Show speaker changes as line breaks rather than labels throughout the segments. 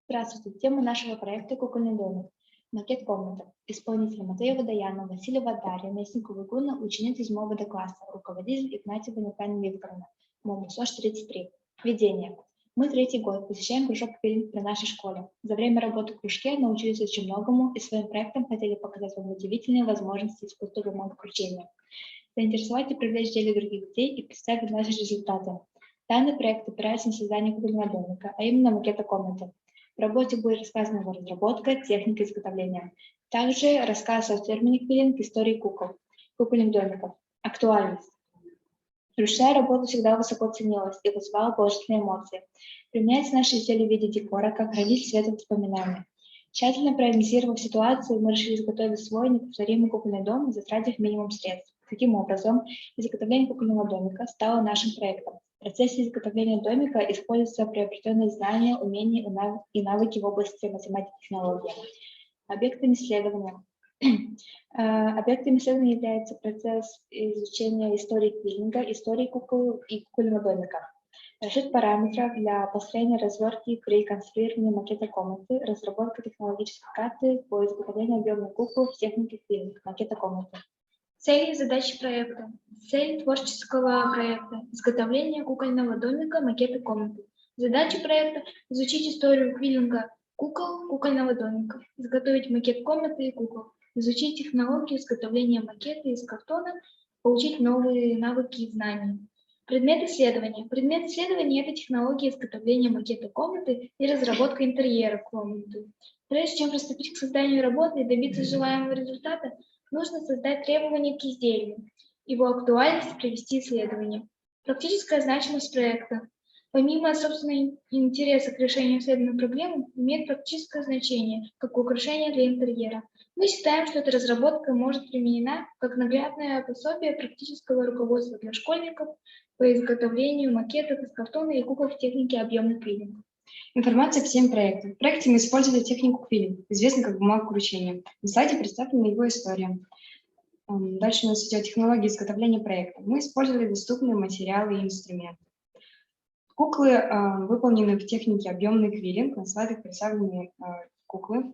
Здравствуйте. Тема нашего проекта «Кукольный домик». Макет комнаты. Исполнители Матеева Даяна, Васильева Дарья, Мясникова Гуна, ученица 7 класса, руководитель Игнатьева Наталья Викторовна, модуль СОЖ 33. Введение. Мы 3-й год посещаем кружок «Квиллинг» при нашей школе. За время работы в кружке научились очень многому и своим проектом хотели показать вам удивительные возможности искусства громоотключения, заинтересовать и привлечь в деле других детей и представить наши результаты. Данный проект опирается на создание кукольного домика, а именно макета комнаты. В работе будет рассказана его разработка, техника изготовления. Также рассказ о термине «квиллинг», истории кукол, кукольных домиков, актуальность. Ручная работа всегда высоко ценилась и вызывала положительные эмоции. Применяется наше изделие в виде декора, как хранитель светлых воспоминаний. Тщательно проанализировав ситуацию, мы решили изготовить свой неповторимый кукольный дом, затратив минимум средств. Таким образом, изготовление кукольного домика стало нашим проектом. В процессе изготовления домика используются приобретенные знания, умения и навыки в области математики и технологий. Объектами исследования является процесс изучения истории квиллинга, истории кукол и кукольного домика. Расчет параметров для построения развертки при конструировании макета комнаты, разработка технологической карты по изготовлению объемных кукол в технике квиллинг, макета комнаты. Цели и задачи проекта. Цель творческого проекта – изготовление кукольного домика, макета комнаты. Задачи проекта – изучить историю квиллинга кукол, кукольного домика, изготовить макет комнаты и кукол, изучить технологию изготовления макета из картона, получить новые навыки и знания. Предмет исследования. Предмет исследования – это технология изготовления макета комнаты и разработка интерьера комнаты. Прежде чем приступить к созданию работы и добиться желаемого результата, нужно создать требования к изделию, его актуальность, провести исследование. Практическая значимость проекта. Помимо собственного интереса к решению исследуемой проблемы, имеет практическое значение, как украшение для интерьера. Мы считаем, что эта разработка может применена как наглядное пособие практического руководства для школьников по изготовлению макетов из картона и кукол в технике объемных квиллинг.
Информация к всем проектам. В проекте мы использовали технику квиллинг, известную как бумага кручения. На слайде представлена его история. Дальше у нас идет технология изготовления проекта. Мы использовали доступные материалы и инструменты. Куклы выполнены в технике объемный квиллинг. На слайдах представлены куклы.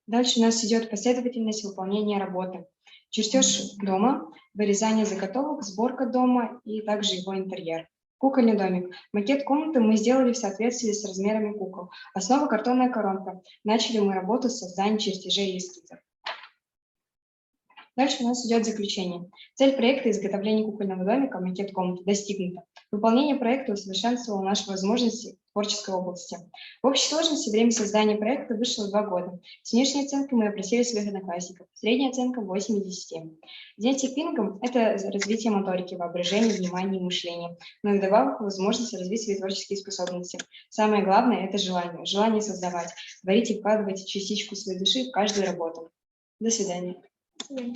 Дальше у нас идет последовательность выполнения работы. Чертеж дома, вырезание заготовок, сборка дома и также его интерьер. Кукольный домик. Макет комнаты мы сделали в соответствии с размерами кукол. Основа картонная коробка. Начали мы работу с созданием чертежей и эскизов. Дальше у нас идет заключение. Цель проекта изготовления кукольного домика, макет комнаты, достигнута. Выполнение проекта усовершенствовало наши возможности в творческой области. В общей сложности время создания проекта вышло 2 года. С внешней оценкой мы опросили своих одноклассников. Средняя оценка 8 из 10. Занятие квиллингом – это развитие моторики, воображения, внимания и мышления, но и вдобавок возможность развить свои творческие способности. Самое главное – это желание. Желание создавать, творить и вкладывать частичку своей души в каждую работу. До свидания.
До свидания.